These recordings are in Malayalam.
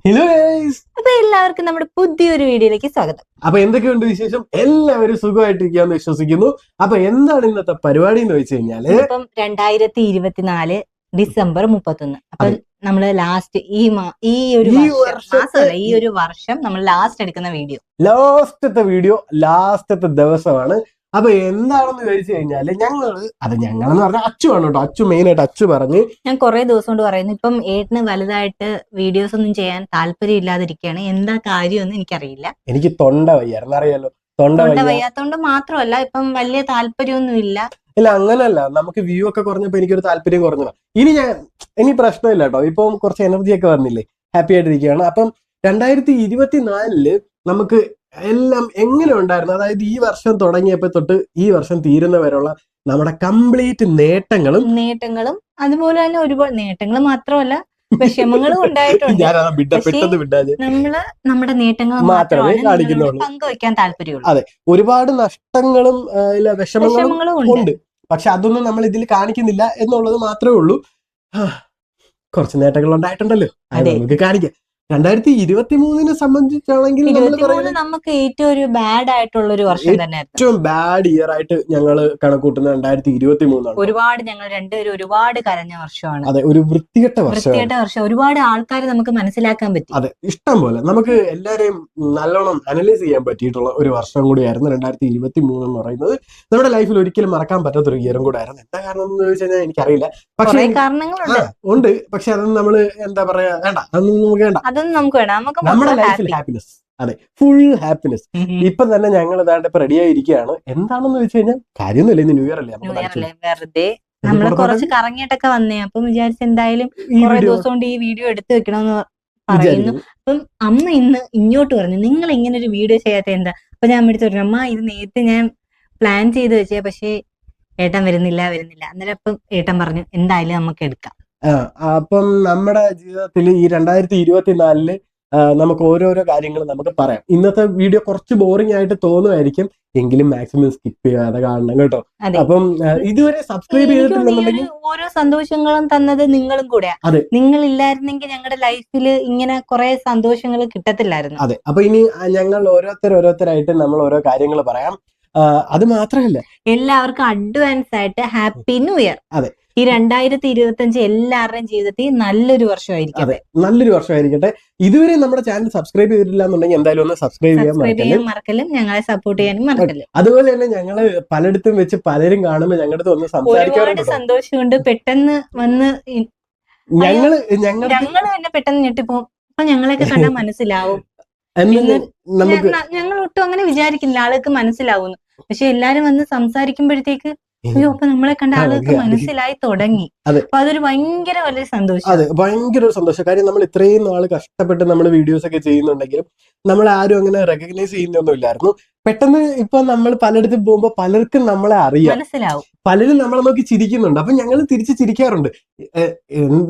Hello guys. അപ്പൊ എല്ലാവർക്കും നമ്മുടെ പുതിയൊരു വീഡിയോയിലേക്ക് സ്വാഗതം. അപ്പൊ എന്തൊക്കെയുണ്ട് വിശേഷം? എല്ലാവരും സുഖമായിട്ടിരിക്കാന്ന് വിശ്വസിക്കുന്നു. അപ്പൊ എന്താണ് ഇന്നത്തെ പരിപാടി എന്ന് വെച്ച് കഴിഞ്ഞാല്, ഇപ്പം 2024 ഡിസംബർ 31. അപ്പൊ നമ്മള് ലാസ്റ്റ് ഈ ഒരു വർഷം നമ്മൾ ലാസ്റ്റ് എടുക്കുന്ന വീഡിയോ, ലാസ്റ്റത്തെ ദിവസമാണ്. അപ്പൊ എന്താണെന്ന് ചോദിച്ചു കഴിഞ്ഞാല് ഞങ്ങളെന്ന് പറഞ്ഞാൽ അച്ചുവാണ് കേട്ടോ. അച്ചു മെയിൻ ആയിട്ട് അച്ചു പറഞ്ഞ് ഞാൻ കുറെ ദിവസം കൊണ്ട് പറയുന്നു, ഇപ്പം ഏട്ടന് വലുതായിട്ട് വീഡിയോസ് ഒന്നും ചെയ്യാൻ താല്പര്യം ഇല്ലാതിരിക്കുകയാണ്. എന്താ കാര്യമൊന്നും എനിക്കറിയില്ല. എനിക്ക് തൊണ്ട വയ്യായിരുന്നു, അറിയാലോ. തൊണ്ട വയ്യാത്തോണ്ട് മാത്രമല്ല, ഇപ്പം വലിയ താല്പര്യമൊന്നും ഇല്ല. ഇല്ല, അങ്ങനല്ല. നമുക്ക് വ്യൂ ഒക്കെ കുറഞ്ഞപ്പോ എനിക്കൊരു താല്പര്യം കുറഞ്ഞതാണ്. ഇനി പ്രശ്നമില്ല കേട്ടോ. ഇപ്പം കുറച്ച് എനർജി ഒക്കെ വന്നില്ലേ, ഹാപ്പി ആയിട്ടിരിക്കുകയാണ്. അപ്പം 2024 നമുക്ക് എല്ലാം എങ്ങനെ ഉണ്ടായിരുന്നു, അതായത് ഈ വർഷം തുടങ്ങിയപ്പോ തൊട്ട് ഈ വർഷം തീരുന്ന വരെയുള്ള നമ്മുടെ കംപ്ലീറ്റ് നേട്ടങ്ങളും അതുപോലെ തന്നെ ഒരുപാട് നേട്ടങ്ങൾ മാത്രമല്ല, വിഷമങ്ങളും ഉണ്ടായിട്ടുണ്ട്. നമ്മള് നമ്മുടെ നേട്ടങ്ങൾ മാത്രമേ പങ്കുവെക്കാൻ താല്പര്യമുള്ളൂ. അതെ, ഒരുപാട് നഷ്ടങ്ങളും വിഷമങ്ങളും ഉണ്ട്. പക്ഷെ അതൊന്നും നമ്മൾ ഇതിൽ കാണിക്കുന്നില്ല എന്നുള്ളത് മാത്രമേ ഉള്ളൂ. കുറച്ച് നേട്ടങ്ങൾ ഉണ്ടായിട്ടുണ്ടല്ലോ, അത് നമുക്ക് കാണിക്കാം. 2023 സംബന്ധിച്ചാണെങ്കിൽ നമുക്ക് ഏറ്റവും ഒരു ബാഡ് ആയിട്ടുള്ള ഒരു വർഷം തന്നെ, ഏറ്റവും ബാഡ് ഇയർ ആയിട്ട് ഞങ്ങൾ കണക്കൂട്ടുന്ന 2023 ഒരുപാട് ഞങ്ങൾ രണ്ടുപേരും ഒരുപാട് കരഞ്ഞ വർഷമാണ്. അതെ, ഒരു വൃത്തികെട്ട വർഷം. ഒരുപാട് ആൾക്കാരെ നമുക്ക് മനസ്സിലാക്കാൻ പറ്റി. അതെ, ഇഷ്ടം പോലെ നമുക്ക് എല്ലാരെയും നല്ലോണം അനലൈസ് ചെയ്യാൻ പറ്റിയിട്ടുള്ള ഒരു വർഷം കൂടിയായിരുന്നു 2023 എന്ന് പറയുന്നത്. നമ്മുടെ ലൈഫിൽ ഒരിക്കലും മറക്കാൻ പറ്റാത്ത ഒരു ഇയറും കൂടെ ആയിരുന്നു. എന്താ കാരണം എന്ന് ചോദിച്ചു കഴിഞ്ഞാൽ എനിക്കറിയില്ല, പക്ഷേ ഉണ്ട്. പക്ഷെ അതൊന്നും നമ്മള് എന്താ പറയാ, വേണ്ട, അതൊന്നും നമുക്ക് വേണ്ട. അതൊന്നും നമുക്ക് വേണം. നമ്മുടെ ലൈഫിൽ ഹാപ്പിനെസ്, അതെ, ഫുൾ ഹാപ്പിനെസ്. ഇപ്പൊ തന്നെ ഞങ്ങൾ ഇതാണ്ട് ഇപ്പൊ റെഡി ആയിരിക്കുകയാണ്. എന്താണെന്ന് വെച്ച് കഴിഞ്ഞാൽ കാര്യമൊന്നുമില്ല, ഇന്ന് ന്യൂ ഇയർ അല്ലേ, വെറുതെ നമ്മള് കുറച്ച് കറങ്ങിയിട്ടൊക്കെ വന്നേ. അപ്പം വിചാരിച്ച എന്തായാലും കുറെ ദിവസം കൊണ്ട് ഈ വീഡിയോ എടുത്തു വെക്കണമെന്ന് പറയുന്നു. അപ്പം അമ്മ ഇന്ന് ഇങ്ങോട്ട് പറഞ്ഞു, നിങ്ങൾ ഇങ്ങനെ ഒരു വീഡിയോ ചെയ്യാത്ത എന്താ? അപ്പൊ ഞാൻ എടുത്തു പറഞ്ഞു, അമ്മ ഇത് നേരത്തെ ഞാൻ പ്ലാൻ ചെയ്ത് വെച്ചേ, പക്ഷേ ഏട്ടൻ വരുന്നില്ല. അന്നേരം അപ്പം ഏട്ടൻ പറഞ്ഞു, എന്തായാലും നമുക്ക് എടുക്കാം. അപ്പം നമ്മുടെ ജീവിതത്തിൽ ഈ 2024 നമുക്ക് ഓരോരോ കാര്യങ്ങൾ നമുക്ക് പറയാം. ഇന്നത്തെ വീഡിയോ കുറച്ച് ബോറിംഗ് ആയിട്ട് തോന്നുമായിരിക്കും, എങ്കിലും മാക്സിമം സ്കിപ്പ് ചെയ്യാതെ കാണണം കേട്ടോ. അപ്പം ഇതുവരെ സബ്സ്ക്രൈബ് ചെയ്തിട്ടുണ്ടെന്നുണ്ടെങ്കിൽ ഓരോ സന്തോഷങ്ങളും തന്നത് നിങ്ങളും കൂടെ. നിങ്ങൾ ഇല്ലായിരുന്നെങ്കിൽ ഞങ്ങളുടെ ലൈഫിൽ ഇങ്ങനെ കുറെ സന്തോഷങ്ങൾ കിട്ടത്തില്ലായിരുന്നു. അതെ, അപ്പൊ ഇനി ഞങ്ങൾ ഓരോരുത്തരായിട്ട് നമ്മൾ ഓരോ കാര്യങ്ങൾ പറയാം. അത് മാത്രമല്ല, എല്ലാവർക്കും അഡ്വാൻസ് ആയിട്ട് ഹാപ്പി ന്യൂ ഇയർ. അതെ, ഈ 2025 എല്ലാവരുടെയും ജീവിതത്തിൽ നല്ലൊരു വർഷമായിരിക്കും. അതെ, നല്ലൊരു വർഷമായിരിക്കട്ടെ. ഇതുവരെ നമ്മുടെ ചാനൽ സബ്സ്ക്രൈബ് ചെയ്തിട്ടില്ല എന്നുണ്ടെങ്കിൽ എന്തായാലും ഒന്ന് സബ്സ്ക്രൈബ് ചെയ്യാൻ മറക്കലും ഞങ്ങളെ സപ്പോർട്ട് ചെയ്യാനും മറക്കലും. അതുപോലെ തന്നെ ഞങ്ങള് പലയിടത്തും വെച്ച് പലരും കാണുമ്പോൾ ഞങ്ങളുടെ ഒന്ന് സംസാരിക്കാറുണ്ട്. സന്തോഷമുണ്ട്. പെട്ടെന്ന് വന്ന് ഞങ്ങള് തന്നെ പെട്ടെന്ന് ഞെട്ടിപ്പോവും. അപ്പൊ ഞങ്ങളെയൊക്കെ കണ്ടാൽ മനസ്സിലാവും. ഞങ്ങൾ ഒട്ടും അങ്ങനെ വിചാരിക്കുന്നില്ല ആൾക്ക് മനസ്സിലാവുന്നു. പക്ഷെ എല്ലാരും വന്ന് സംസാരിക്കുമ്പോഴത്തേക്ക് അയ്യോ, അപ്പൊ നമ്മളെ കണ്ട ആൾക്ക് മനസ്സിലായി തുടങ്ങി. അപ്പൊ അതൊരു ഭയങ്കര വലിയ സന്തോഷം. അതെ, ഭയങ്കര ഒരു സന്തോഷം. കാര്യം നമ്മൾ ഇത്രയും നാൾ കഷ്ടപ്പെട്ട് നമ്മൾ വീഡിയോസ് ഒക്കെ ചെയ്യുന്നുണ്ടെങ്കിലും നമ്മൾ ആരും അങ്ങനെ റെക്കഗ്നൈസ് ചെയ്യുന്നൊന്നും ഇല്ലായിരുന്നു. പെട്ടെന്ന് ഇപ്പൊ നമ്മൾ പലയിടത്തും പോകുമ്പോ പലർക്കും നമ്മളെ അറിയാം, മനസ്സിലാവും. പലരും നമ്മളെ നോക്കി ചിരിക്കുന്നുണ്ട്. അപ്പൊ ഞങ്ങൾ തിരിച്ച് ചിരിക്കാറുണ്ട്.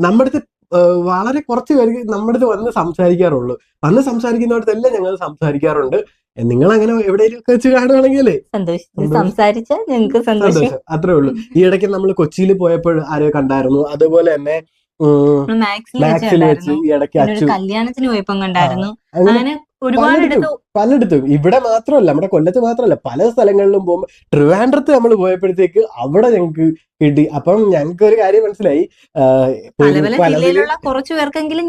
നമ്മുടെ അടുത്ത് വളരെ കുറച്ച് പേർക്ക് നമ്മുടെ അടുത്ത് വന്ന് സംസാരിക്കാറുള്ളൂ. വന്ന് സംസാരിക്കുന്നിടത്തെല്ലാം ഞങ്ങൾ സംസാരിക്കാറുണ്ട്. നിങ്ങൾ അങ്ങനെ എവിടെയെങ്കിലും ഒക്കെ വെച്ച് കാണുവാണെങ്കിൽ സംസാരിച്ചാൽ ഞങ്ങൾക്ക് സന്തോഷം, അത്രേ ഉള്ളൂ. ഈ ഇടയ്ക്ക് നമ്മൾ കൊച്ചിയിൽ പോയപ്പോൾ ആരെയോ കണ്ടായിരുന്നു. അതുപോലെ തന്നെ മാക്സിൽ വെച്ച് ഈ ഇടയ്ക്ക് കല്യാണത്തിന് പോയപ്പോ കണ്ടായിരുന്നു. അങ്ങനെ പലയിടത്തും, ഇവിടെ മാത്രമല്ല, നമ്മുടെ കൊല്ലത്ത് മാത്രമല്ല, പല സ്ഥലങ്ങളിലും പോകുമ്പോൾ ട്രിവാൻഡ്രത്ത് നമ്മൾ പോയപ്പോഴത്തേക്ക് അവിടെ ഞങ്ങൾക്ക് കിട്ടി. അപ്പം ഞങ്ങൾക്ക് ഒരു കാര്യം മനസ്സിലായി, കുറച്ചു പേർക്കെങ്കിലും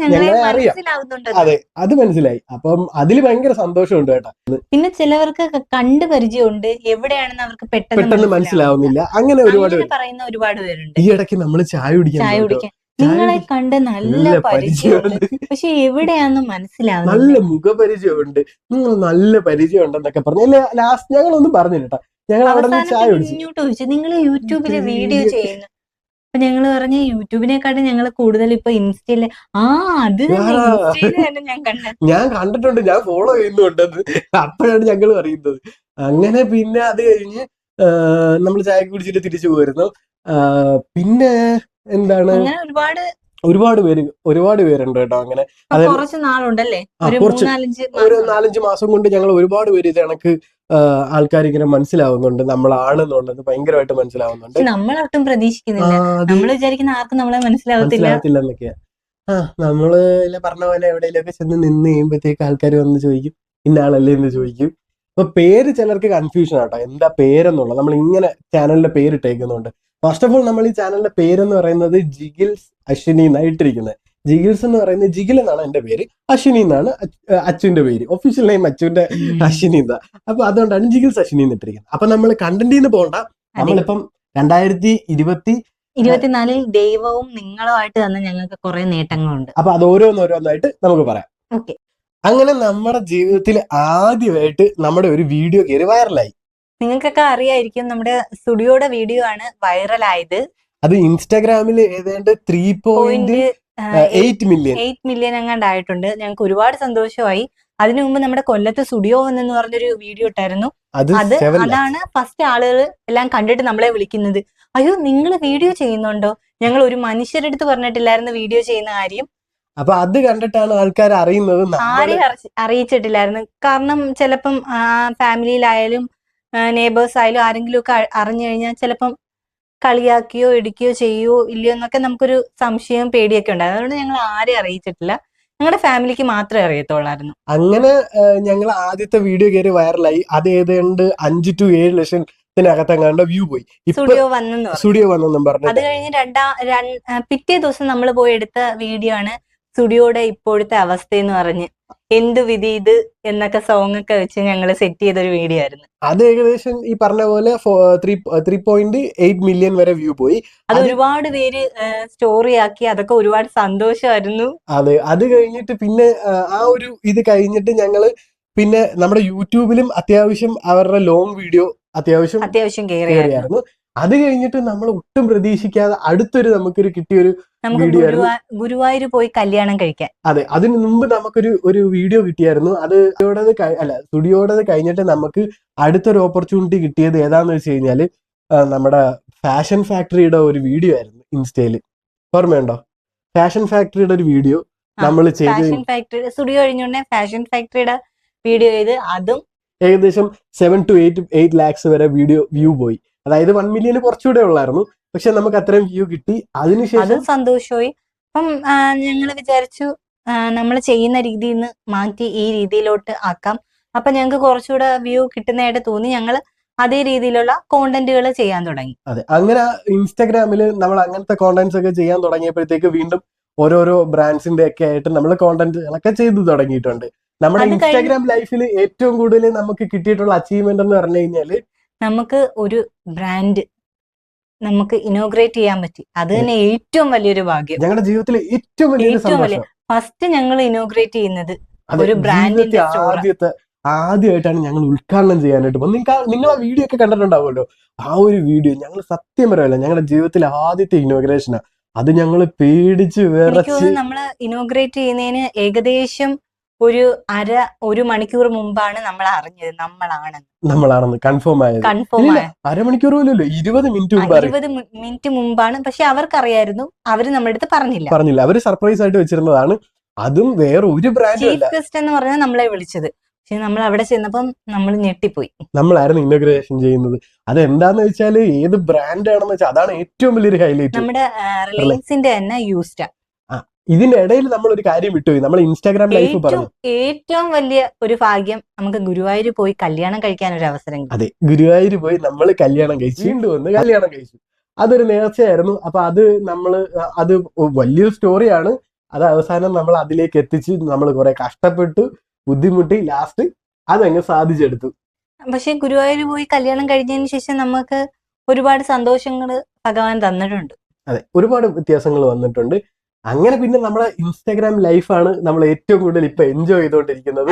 അതെ, അത് മനസ്സിലായി. അപ്പം അതിൽ ഭയങ്കര സന്തോഷമുണ്ട് കേട്ടോ. പിന്നെ ചിലവർക്ക് കണ്ടു പരിചയമുണ്ട്, എവിടെയാണെന്ന് അവർക്ക് പെട്ടെന്ന് മനസ്സിലാവുന്നില്ല. അങ്ങനെ പറയുന്ന ഒരുപാട് പേരുണ്ട്. ഈ ഇടയ്ക്ക് നമ്മൾ ചായ കുടിക്കാൻ നിങ്ങളെ കണ്ട് നല്ല പരിചയമുണ്ട്, പക്ഷെ എവിടെയാന്ന് മനസ്സിലാവുന്നു. നല്ല മുഖപരിചയമുണ്ട്, നിങ്ങൾ നല്ല പരിചയമുണ്ടെന്നൊക്കെ പറഞ്ഞു. ലാസ്റ്റ് ഞങ്ങളൊന്നും പറഞ്ഞില്ല, ഞങ്ങൾ അവിടെ ചായ കുടിച്ചു. ഇങ്ങോട്ട് ചോദിച്ചു, നിങ്ങൾ യൂട്യൂബില് വീഡിയോ ചെയ്യുന്നു. അപ്പൊ ഞങ്ങള് പറഞ്ഞ യൂട്യൂബിനെക്കാട്ടും ഞങ്ങൾ കൂടുതൽ ഇപ്പൊ ഇൻസ്റ്റയില് അത് ഞാൻ കണ്ടിട്ടുണ്ട്, ഞാൻ ഫോളോ ചെയ്യുന്നുണ്ടെന്ന്. അപ്പോഴാണ് ഞങ്ങൾ പറയുന്നത്. അങ്ങനെ പിന്നെ അത് കഴിഞ്ഞ് നമ്മൾ ചായ കുടിച്ചിട്ട് തിരിച്ചു പോയിരുന്നു. പിന്നെ എന്താണ്, ഒരുപാട് പേരുണ്ട് കേട്ടോ. അങ്ങനെ കുറച്ച് നാളുണ്ടല്ലേ, ഒരു 4-5 മാസം കൊണ്ട് ഞങ്ങൾ ഒരുപാട് പേര് ഇത് കണക്ക് ആൾക്കാർ ഇങ്ങനെ മനസ്സിലാവുന്നുണ്ട്, നമ്മളാണെന്നുള്ളത് ഭയങ്കരമായിട്ട് മനസ്സിലാവുന്നുണ്ട്. നമ്മളൊട്ടും പ്രതീക്ഷിക്കുന്നില്ല, നമ്മൾ വിചാരിക്കുന്ന ആർക്കും നമ്മളെ മനസ്സിലാവത്തില്ല എന്നൊക്കെയാ. നമ്മള് പറഞ്ഞ പോലെ എവിടെയെങ്കിലുമൊക്കെ ചെന്ന് നിന്ന് കഴിയുമ്പോഴത്തേക്ക് ആൾക്കാർ വന്ന് ചോദിക്കും ഇന്ന ആളല്ലേ എന്ന് ചോദിക്കും. അപ്പൊ പേര് ചിലർക്ക് കൺഫ്യൂഷൻ ആട്ടോ, എന്താ പേരെന്നുള്ളത്. നമ്മൾ ഇങ്ങനെ ചാനലിന്റെ പേരിട്ടേക്കുന്നുണ്ട്. ഫസ്റ്റ് ഓഫ് ഓൾ നമ്മൾ ഈ ചാനലിന്റെ പേരെന്ന് പറയുന്നത് ജിഗിൽസ് അശ്വിനി എന്നാണ് ഇട്ടിരിക്കുന്നത്. ജിഗിൽസ് എന്ന് പറയുന്നത് ജിഗിൽ എന്നാണ് എന്റെ പേര്, അശ്വിനി എന്നാണ് അച്ഛന്റെ പേര്, ഒഫീഷ്യൽ നെയിം അച്ഛന്റെ അശ്വിനി എന്നാ. അപ്പൊ അതുകൊണ്ടാണ് ജിഗിൽസ് അശ്വിനി എന്ന് ഇട്ടിരിക്കുന്നത്. അപ്പൊ നമ്മൾ കണ്ടന്റിന്ന് പോകണ്ട, നമ്മളിപ്പം 2024 ദൈവവും നിങ്ങളുമായിട്ട് തന്നെ ഞങ്ങൾക്ക് കുറെ നേട്ടങ്ങളുണ്ട്. അപ്പൊ അത് ഓരോന്നോരോന്നായിട്ട് നമുക്ക് പറയാം. ഓക്കെ. അങ്ങനെ നമ്മുടെ ജീവിതത്തിൽ ആദ്യമായിട്ട് നമ്മുടെ ഒരു വീഡിയോ കയറി വൈറലായി. നിങ്ങൾക്കൊക്കെ അറിയായിരിക്കും, നമ്മുടെ സ്റ്റുഡിയോയുടെ വീഡിയോ ആണ് വൈറലായത്. അത് ഇൻസ്റ്റാഗ്രാമിൽ ഏതാണ്ട് 3.8 മില്യൺ എങ്ങാണ്ടായിട്ടുണ്ട്. ഞങ്ങൾക്ക് ഒരുപാട് സന്തോഷമായി. അതിനു മുമ്പ് നമ്മുടെ കൊല്ലത്ത് സ്റ്റുഡിയോ എന്ന് പറഞ്ഞൊരു വീഡിയോ ഇട്ടായിരുന്നു. അതാണ് ഫസ്റ്റ് ആളുകൾ എല്ലാം കണ്ടിട്ട് നമ്മളെ വിളിക്കുന്നത്, അയ്യോ നിങ്ങൾ വീഡിയോ ചെയ്യുന്നുണ്ടോ, ഞങ്ങൾ ഒരു മനുഷ്യരുടെ അടുത്ത് പറഞ്ഞിട്ടില്ലായിരുന്നു വീഡിയോ ചെയ്യുന്ന കാര്യം. അപ്പൊ അത് കണ്ടിട്ടാണ് ആൾക്കാർ അറിയുന്നത്. ആരെയും അറിയിച്ചിട്ടില്ലായിരുന്നു. കാരണം ചിലപ്പം ഫാമിലിയിലായാലും നെയ്ബേഴ്സ് ആയാലും ആരെങ്കിലും ഒക്കെ അറിഞ്ഞു കഴിഞ്ഞാൽ ചിലപ്പം കളിയാക്കിയോ ഇടിക്കുകയോ ചെയ്യോ ഇല്ലയോ എന്നൊക്കെ നമുക്കൊരു സംശയം പേടിയൊക്കെ ഉണ്ടായിരുന്നു. അതുകൊണ്ട് ഞങ്ങൾ ആരെയും അറിയിച്ചിട്ടില്ല, ഞങ്ങളുടെ ഫാമിലിക്ക് മാത്രമേ അറിയത്തുള്ളായിരുന്നു. അങ്ങനെ ഞങ്ങൾ ആദ്യത്തെ വീഡിയോ കയറി വൈറലായി. അത് ഏതാണ്ട് 5 to 7 ലക്ഷത്തിനകത്തെങ്ങാണ്ട് വ്യൂ പോയി. സ്റ്റുഡിയോ വന്നെന്നും പറഞ്ഞു. അത് കഴിഞ്ഞ് പിറ്റേ ദിവസം നമ്മൾ പോയി എടുത്ത വീഡിയോ ആണ് സ്റ്റുഡിയോയുടെ ഇപ്പോഴത്തെ അവസ്ഥ എന്ന് പറഞ്ഞ് എന്ത് വിധി ഇത് എന്നൊക്കെ സോങ് ഒക്കെ വെച്ച് ഞങ്ങൾ സെറ്റ് ചെയ്തൊരു വീഡിയോ ആയിരുന്നു. അത് ഏകദേശം ഈ പറഞ്ഞ പോലെ 3.8 മില്യൺ വരെ വ്യൂ പോയി. അത് ഒരുപാട് പേര് സ്റ്റോറി ആക്കി, അതൊക്കെ ഒരുപാട് സന്തോഷമായിരുന്നു. അതെ. അത് കഴിഞ്ഞിട്ട് പിന്നെ ആ ഒരു ഇത് കഴിഞ്ഞിട്ട് ഞങ്ങള് പിന്നെ നമ്മുടെ യൂട്യൂബിലും അത്യാവശ്യം അവരുടെ ലോങ് വീഡിയോ അത്യാവശ്യം കയറിയായിരുന്നു. അത് കഴിഞ്ഞിട്ട് നമ്മൾ ഒട്ടും പ്രതീക്ഷിക്കാതെ അടുത്തൊരു നമുക്കൊരു കിട്ടിയൊരു വീഡിയോ ആയിരുന്നു ഗുരുവായൂർ പോയി കല്യാണം കഴിക്കാൻ. അതെ, അതിന് മുമ്പ് നമുക്കൊരു വീഡിയോ കിട്ടിയായിരുന്നു. അത് സ്റ്റുഡിയോടത് കഴിഞ്ഞിട്ട് നമുക്ക് അടുത്തൊരു ഓപ്പർച്യൂണിറ്റി കിട്ടിയത് ഏതാന്ന് വെച്ച് കഴിഞ്ഞാല് നമ്മുടെ ഫാഷൻ ഫാക്ടറിയുടെ ഒരു വീഡിയോ ആയിരുന്നു ഇൻസ്റ്റയില്. ഓർമ്മയുണ്ടോ? ഫാഷൻ ഫാക്ടറിയുടെ ഒരു വീഡിയോ നമ്മൾ ചെയ്ത് സ്റ്റുഡിയോ കഴിഞ്ഞോണ്ടേ ഫാഷൻ ഫാക്ടറിയുടെ വീഡിയോ ചെയ്ത് അതും ഏകദേശം 7 to 8 lakhs വരെ വീഡിയോ വ്യൂ പോയി. അതായത് 1 മില്യന് കുറച്ചുകൂടെ ഉള്ളായിരുന്നു, പക്ഷെ നമുക്ക് അത്രയും വ്യൂ കിട്ടി. അതിനുശേഷം സന്തോഷമായി. അപ്പം ഞങ്ങൾ വിചാരിച്ചു നമ്മൾ ചെയ്യുന്ന രീതിയിൽ നിന്ന് മാറ്റി ഈ രീതിയിലോട്ട് ആക്കാം. അപ്പൊ ഞങ്ങൾക്ക് കുറച്ചുകൂടെ വ്യൂ കിട്ടുന്നതായിട്ട് തോന്നി. ഞങ്ങൾ അതേ രീതിയിലുള്ള കോണ്ടന്റുകൾ ചെയ്യാൻ തുടങ്ങി. അതെ, അങ്ങനെ ഇൻസ്റ്റാഗ്രാമിൽ നമ്മൾ അങ്ങനത്തെ കോണ്ടന്റ്സ് ഒക്കെ ചെയ്യാൻ തുടങ്ങിയപ്പോഴത്തേക്ക് വീണ്ടും ഓരോരോ ബ്രാൻഡ്സിന്റെ ഒക്കെ ആയിട്ട് നമ്മൾ കോണ്ടന്റുകളൊക്കെ ചെയ്തു തുടങ്ങിയിട്ടുണ്ട്. നമ്മുടെ ഇൻസ്റ്റാഗ്രാം ലൈഫിൽ ഏറ്റവും കൂടുതൽ നമുക്ക് കിട്ടിയിട്ടുള്ള അച്ചീവ്മെന്റ് എന്ന് പറഞ്ഞു കഴിഞ്ഞാല് നമുക്ക് ഒരു ബ്രാൻഡ് നമുക്ക് ഇനോഗ്രേറ്റ് ചെയ്യാൻ പറ്റി. അത് തന്നെ ഏറ്റവും വലിയൊരു ഭാഗ്യം, ഞങ്ങളുടെ ജീവിതത്തിലെ ഏറ്റവും വലിയ. ഫസ്റ്റ് ഞങ്ങൾ ഇനോഗ്രേറ്റ് ചെയ്യുന്നത് ഒരു ബ്രാൻഡിന്റെ ആദ്യമായിട്ടാണ് ഞങ്ങൾ ഉദ്ഘാടനം ചെയ്യാനായിട്ട് നിങ്ങൾ ആ വീഡിയോ ഒക്കെ കണ്ടിട്ടുണ്ടാവുമല്ലോ. ആ ഒരു വീഡിയോ ഞങ്ങൾ സത്യം പറയല്ല ഞങ്ങളുടെ ജീവിതത്തിലെ ആദ്യത്തെ ഇനോഗ്രേഷനാ. അത് ഞങ്ങൾ പേടിച്ച് വിറച്ച്. നമ്മള് ഇനോഗ്രേറ്റ് ചെയ്യുന്നതിന് ഏകദേശം ഒരു മണിക്കൂർ മുമ്പാണ് നമ്മൾ അറിഞ്ഞത് നമ്മളാണെന്ന് കൺഫേം ആയത്. അരമണിക്കൂർ പോലും 20 മിനിറ്റ് മുമ്പാണ്. പക്ഷെ അവർക്കറിയായിരുന്നു, അവര് നമ്മുടെ അടുത്ത് പറഞ്ഞില്ല. അവര് സർപ്രൈസ് ആയിട്ട് വെച്ചിരുന്നതാണ്. അതും വേറെ ഒരു ബ്രാൻഡ് ചീഫ് ഗസ്റ്റ് എന്ന് പറഞ്ഞാൽ നമ്മളെ വിളിച്ചത്. പക്ഷെ നമ്മൾ അവിടെ ചെന്നപ്പം നമ്മൾ ഞെട്ടിപ്പോയി. നമ്മളായിരുന്നു ഇനോഗ്രേഷൻ ചെയ്യുന്നത്. അത് എന്താന്ന് വെച്ചാല് ഏത് ബ്രാൻഡ് ആണെന്ന് വെച്ചാൽ അതാണ് ഏറ്റവും വലിയൊരു ഹൈലൈറ്റ്. നമ്മുടെ റിലയൻസിന്റെ തന്നെ യൂസ്റ്റ. ഇതിന്റെ ഇടയിൽ നമ്മൾ ഒരു കാര്യം വിട്ടുപോയി. നമ്മൾ ഇൻസ്റ്റാഗ്രാം ലൈഫ് പറഞ്ഞു ഏറ്റവും വലിയ ഒരു ഭാഗ്യം നമുക്ക് ഗുരുവായൂർ പോയി കല്യാണം കഴിക്കാൻ ഒരു അവസരം. അതെ, ഗുരുവായൂർ പോയി നമ്മൾ കല്യാണം കഴിച്ചു, വീണ്ടും വന്ന് കല്യാണം കഴിച്ചു. അതൊരു നേർച്ചയായിരുന്നു. അപ്പൊ അത് വലിയൊരു സ്റ്റോറിയാണ്. അത് അവസാനം നമ്മൾ അതിലേക്ക് എത്തിച്ച് നമ്മൾ കുറെ കഷ്ടപ്പെട്ടു ബുദ്ധിമുട്ടി ലാസ്റ്റ് അതങ്ങ് സാധിച്ചെടുത്തു. പക്ഷെ ഗുരുവായൂർ പോയി കല്യാണം കഴിഞ്ഞതിന് ശേഷം നമുക്ക് ഒരുപാട് സന്തോഷങ്ങൾ ഭഗവാൻ തന്നിട്ടുണ്ട്. അതെ, ഒരുപാട് വ്യത്യാസങ്ങൾ വന്നിട്ടുണ്ട്. അങ്ങനെ പിന്നെ നമ്മുടെ ഇൻസ്റ്റാഗ്രാം ലൈഫാണ് നമ്മൾ ഏറ്റവും കൂടുതൽ ഇപ്പൊ എൻജോയ് ചെയ്തുകൊണ്ടിരിക്കുന്നത്.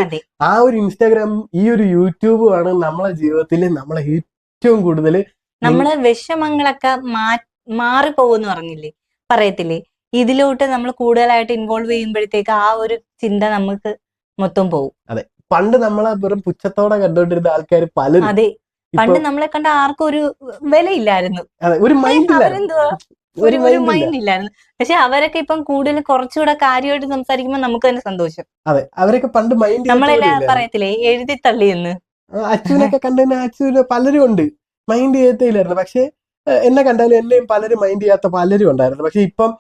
ആ ഒരു ഇൻസ്റ്റാഗ്രാം ഈ ഒരു യൂട്യൂബും ആണ് നമ്മളെ ജീവിതത്തിൽ നമ്മളെ ഏറ്റവും കൂടുതൽ നമ്മളെ വിഷമങ്ങളൊക്കെ മാറിപ്പോകുമെന്ന് പറയത്തില്ലേ, ഇതിലോട്ട് നമ്മൾ കൂടുതലായിട്ട് ഇൻവോൾവ് ചെയ്യുമ്പോഴത്തേക്ക് ആ ഒരു ചിന്ത നമുക്ക് മൊത്തം പോകും. അതെ, പണ്ട് നമ്മളെ വെറും പുച്ഛത്തോടെ കണ്ടുകൊണ്ടിരുന്ന ആൾക്കാർ പലരും. അതെ, പണ്ട് നമ്മളെ കണ്ട ആർക്കും ഒരു വിലയില്ലായിരുന്നു, ഒരു മൈൻഡ് ഇല്ലായിരുന്നു. പക്ഷെ അവരൊക്കെ ഇപ്പം കൂടുതൽ കുറച്ചുകൂടെ കാര്യമായിട്ട് സംസാരിക്കുമ്പോൾ നമുക്ക് തന്നെ സന്തോഷം. അതെ, അവരൊക്കെ പണ്ട് മൈൻഡ് നമ്മളെല്ലാം പറയത്തില്ലേ എഴുതി തള്ളിയെന്ന്. അച്ഛനൊക്കെ കണ്ടു അച്ഛന് പലരും ഉണ്ട് മൈൻഡ് ചെയ്യത്തില്ലായിരുന്നു. പക്ഷെ എന്നെ കണ്ടാലും എന്നെയും പലരും മൈൻഡ് ചെയ്യാത്ത പലരും ഉണ്ടായിരുന്നു. പക്ഷെ ഇപ്പം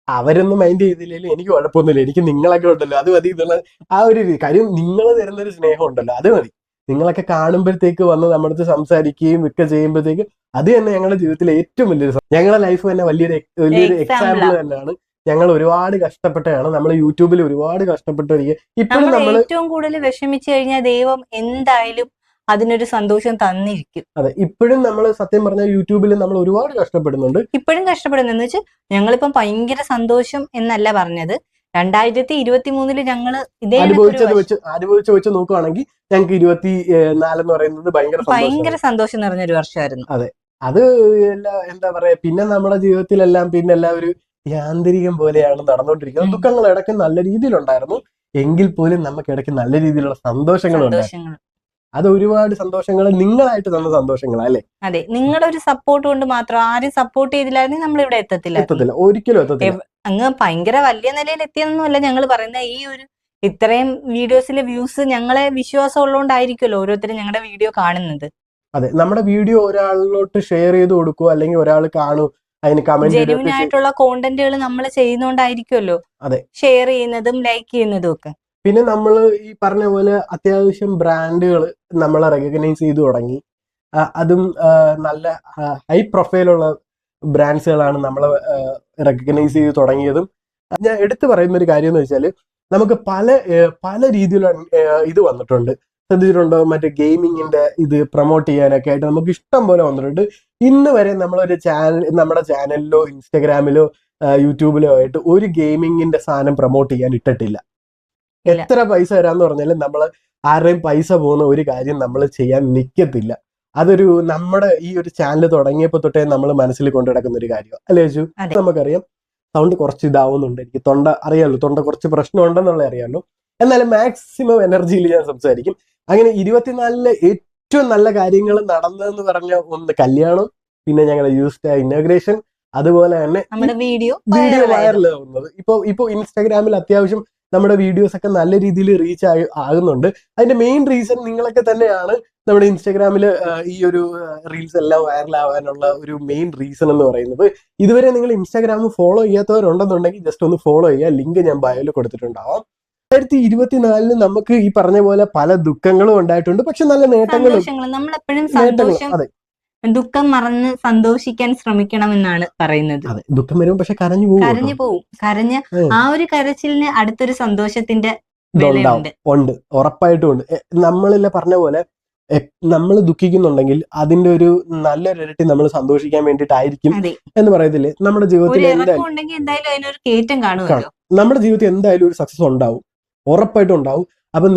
അവരൊന്നും മൈൻഡ് ചെയ്തില്ലെങ്കിലും എനിക്ക് കുഴപ്പമൊന്നുമില്ല, എനിക്ക് നിങ്ങളൊക്കെ ഉണ്ടല്ലോ അത് മതി എന്നുള്ള ആ ഒരു കാര്യം. നിങ്ങൾ തരുന്നൊരു സ്നേഹം ഉണ്ടല്ലോ അത് മതി. നിങ്ങളൊക്കെ കാണുമ്പോഴത്തേക്ക് വന്ന് നമ്മുടെ അടുത്ത് സംസാരിക്കുകയും ഒക്കെ ചെയ്യുമ്പോഴത്തേക്ക് അത് തന്നെ ഞങ്ങളുടെ ജീവിതത്തിലെ ഏറ്റവും വലിയൊരു ഞങ്ങളുടെ ലൈഫ് തന്നെ വലിയൊരു എക്സാമ്പിൾ തന്നെയാണ്. ഞങ്ങൾ ഒരുപാട് കഷ്ടപ്പെട്ടാണ്, നമ്മൾ യൂട്യൂബിൽ ഒരുപാട് കഷ്ടപ്പെട്ടിരിക്കുക. ഇപ്പോഴും നമ്മൾ ഏറ്റവും കൂടുതൽ വിഷമിച്ചു കഴിഞ്ഞാൽ ദൈവം എന്തായാലും അതിനൊരു സന്തോഷം തന്നിരിക്കും. അതെ, ഇപ്പോഴും നമ്മൾ സത്യം പറഞ്ഞാൽ യൂട്യൂബിൽ നമ്മൾ ഒരുപാട് കഷ്ടപ്പെടുന്നുണ്ട്. ഇപ്പോഴും കഷ്ടപ്പെടുന്നെന്ന് വെച്ചാൽ ഞങ്ങളിപ്പം ഭയങ്കര സന്തോഷം എന്നല്ല പറഞ്ഞത്. 2023 ഞങ്ങള് ഇതേ അനുഭവിച്ച് വെച്ച് നോക്കുകയാണെങ്കിൽ ഞങ്ങൾക്ക് 24 എന്ന് പറയുന്നത് ഭയങ്കര സന്തോഷം നിറഞ്ഞൊരു വർഷമായിരുന്നു. അതെ, അത് എന്താ പറയാ, പിന്നെ നമ്മുടെ ജീവിതത്തിലെല്ലാം പിന്നെ എല്ലാം ഒരു യാന്ത്രികം പോലെയാണ് നടന്നുകൊണ്ടിരിക്കുന്നത്. ദുഃഖങ്ങൾ ഇടയ്ക്ക് നല്ല രീതിയിലുണ്ടായിരുന്നു, എങ്കിൽ പോലും നമുക്ക് ഇടയ്ക്ക് നല്ല രീതിയിലുള്ള സന്തോഷങ്ങളുണ്ടായിരുന്നു. അത് ഒരുപാട് സന്തോഷങ്ങൾ നിങ്ങളായിട്ട് തന്ന സന്തോഷങ്ങളാ അല്ലേ? അതെ, നിങ്ങളുടെ ഒരു സപ്പോർട്ട് കൊണ്ട് മാത്രം. ആരും സപ്പോർട്ട് ചെയ്തില്ലായിരുന്നെങ്കിൽ നമ്മൾ ഇവിടെ എത്തത്തില്ല, ഒരിക്കലും എത്തത്തില്ല. അങ്ങ് ഭയങ്കര വലിയ നിലയിൽ എത്തിയെന്നല്ല ഞങ്ങൾ പറയുന്നത്. ഈ ഒരു ഇത്രയും വീഡിയോസിലെ വ്യൂസ് ഞങ്ങളെ വിശ്വാസം ഉള്ളതുകൊണ്ടായിരിക്കുമല്ലോ ഓരോരുത്തരും ഞങ്ങളുടെ വീഡിയോ കാണുന്നത്. അതെ, നമ്മുടെ വീഡിയോ ഒരാളിലോട്ട് ഷെയർ ചെയ്ത് കൊടുക്കുക, അല്ലെങ്കിൽ ഒരാൾ കാണും, അതിന് കമന്റ് ജെന്യുവൻ ആയിട്ടുള്ള കോണ്ടന്റുകൾ നമ്മൾ ചെയ്യുന്നോണ്ടായിരിക്കുമല്ലോ അതെ ഷെയർ ചെയ്യുന്നതും ലൈക്ക് ചെയ്യുന്നതും ഒക്കെ. പിന്നെ നമ്മൾ ഈ പറഞ്ഞ പോലെ അത്യാവശ്യം ബ്രാൻഡുകൾ നമ്മളെ റെക്കഗ്നൈസ് ചെയ്തു തുടങ്ങി. അതും നല്ല ഹൈ പ്രൊഫൈലുള്ള ബ്രാൻഡ്സുകളാണ് നമ്മളെ റെക്കഗ്നൈസ് ചെയ്ത് തുടങ്ങിയതും. ഞാൻ എടുത്തു പറയുന്ന ഒരു കാര്യം എന്ന് വെച്ചാൽ നമുക്ക് പല രീതിയിലുള്ള ഇത് വന്നിട്ടുണ്ട്. ശ്രദ്ധിച്ചിട്ടുണ്ടോ? മറ്റേ ഗെയിമിങ്ങിന്റെ ഇത് പ്രൊമോട്ട് ചെയ്യാനൊക്കെ ആയിട്ട് നമുക്ക് ഇഷ്ടം പോലെ വന്നിട്ടുണ്ട്. ഇന്ന് വരെ നമ്മളൊരു നമ്മുടെ ചാനലിലോ ഇൻസ്റ്റഗ്രാമിലോ യൂട്യൂബിലോ ആയിട്ട് ഒരു ഗെയിമിങ്ങിന്റെ സാധനം പ്രൊമോട്ട് ചെയ്യാൻ ഇട്ടിട്ടില്ല. എത്ര പൈസ തരാന്ന് പറഞ്ഞാലും നമ്മൾ ആരുടെയും പൈസ പോകുന്ന ഒരു കാര്യം നമ്മൾ ചെയ്യാൻ നിൽക്കത്തില്ല. അതൊരു നമ്മുടെ ഈ ഒരു ചാനൽ തുടങ്ങിയപ്പോ തൊട്ടേ നമ്മൾ മനസ്സിൽ കൊണ്ടു നടക്കുന്ന ഒരു കാര്യമാണ് അല്ലേ ചേച്ചു? നമുക്കറിയാം സൗണ്ട് കുറച്ച് ഇതാവുന്നുണ്ട്, എനിക്ക് തൊണ്ട കുറച്ച് പ്രശ്നം ഉണ്ടെന്നുള്ളത് അറിയാമല്ലോ. എന്നാലും മാക്സിമം എനർജിയിൽ ഞാൻ സംസാരിക്കും. അങ്ങനെ 24 ഏറ്റവും നല്ല കാര്യങ്ങൾ നടന്നതെന്ന് പറഞ്ഞ ഒന്ന് കല്യാണം, പിന്നെ ഞങ്ങളുടെ യൂസ്ഡ് ഇനോഗ്രേഷൻ, അതുപോലെ തന്നെ വീഡിയോ വൈറലാവുന്നത്. ഇപ്പൊ ഇൻസ്റ്റാഗ്രാമിൽ അത്യാവശ്യം നമ്മുടെ വീഡിയോസ് ഒക്കെ നല്ല രീതിയിൽ റീച്ച് ആകുന്നുണ്ട്. അതിന്റെ മെയിൻ റീസൺ നിങ്ങളൊക്കെ തന്നെയാണ്. നമ്മുടെ ഇൻസ്റ്റാഗ്രാമിൽ ഈ ഒരു റീൽസ് എല്ലാം വൈറലാവാനുള്ള ഒരു മെയിൻ റീസൺ എന്ന് പറയുന്നത്. ഇതുവരെ നിങ്ങൾ ഇൻസ്റ്റാഗ്രാം ഫോളോ ചെയ്യാത്തവരുണ്ടെന്നുണ്ടെങ്കിൽ ജസ്റ്റ് ഒന്ന് ഫോളോ ചെയ്യുക, ലിങ്ക് ഞാൻ ബയോയിൽ കൊടുത്തിട്ടുണ്ടാവാം. 2024 നമുക്ക് ഈ പറഞ്ഞ പോലെ പല ദുഃഖങ്ങളും ഉണ്ടായിട്ടുണ്ട്, പക്ഷെ നല്ല നേട്ടങ്ങളും. നമ്മളെപ്പോഴും സന്തോഷം ദുഃഖം മറന്ന് സന്തോഷിക്കാൻ ശ്രമിക്കണം എന്നാണ് പറയുന്നത്. അതെ, ദുഃഖം വരും, പക്ഷെ കരഞ്ഞു പോകും. ആ ഒരു കരച്ചിലിന് അടുത്തൊരു സന്തോഷത്തിന്റെ ഉണ്ട്, ഉറപ്പായിട്ടും ഉണ്ട്. നമ്മളില്ല പറഞ്ഞ പോലെ നമ്മൾ ദുഃഖിക്കുന്നുണ്ടെങ്കിൽ അതിന്റെ ഒരു നല്ലൊരു ഇരട്ടി നമ്മൾ സന്തോഷിക്കാൻ വേണ്ടിയിട്ടായിരിക്കും എന്ന് പറയത്തില്ലേ. നമ്മുടെ ജീവിതത്തിൽ നമ്മുടെ ജീവിതത്തിൽ എന്തായാലും ഒരു സക്സസ് ഉണ്ടാവും, ഉറപ്പായിട്ടും ഉണ്ടാവും. അപ്പൊ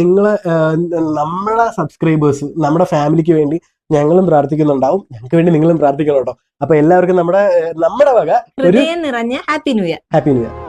നമ്മളെ സബ്സ്ക്രൈബേഴ്സ്, നമ്മുടെ ഫാമിലിക്ക് വേണ്ടി ഞങ്ങളും പ്രാർത്ഥിക്കുന്നുണ്ടാവും, ഞങ്ങൾക്ക് വേണ്ടി നിങ്ങളും പ്രാർത്ഥിക്കണം കേട്ടോ. അപ്പൊ എല്ലാവർക്കും നമ്മുടെ വക ഒരു നിറഞ്ഞ happy new year. Happy new year.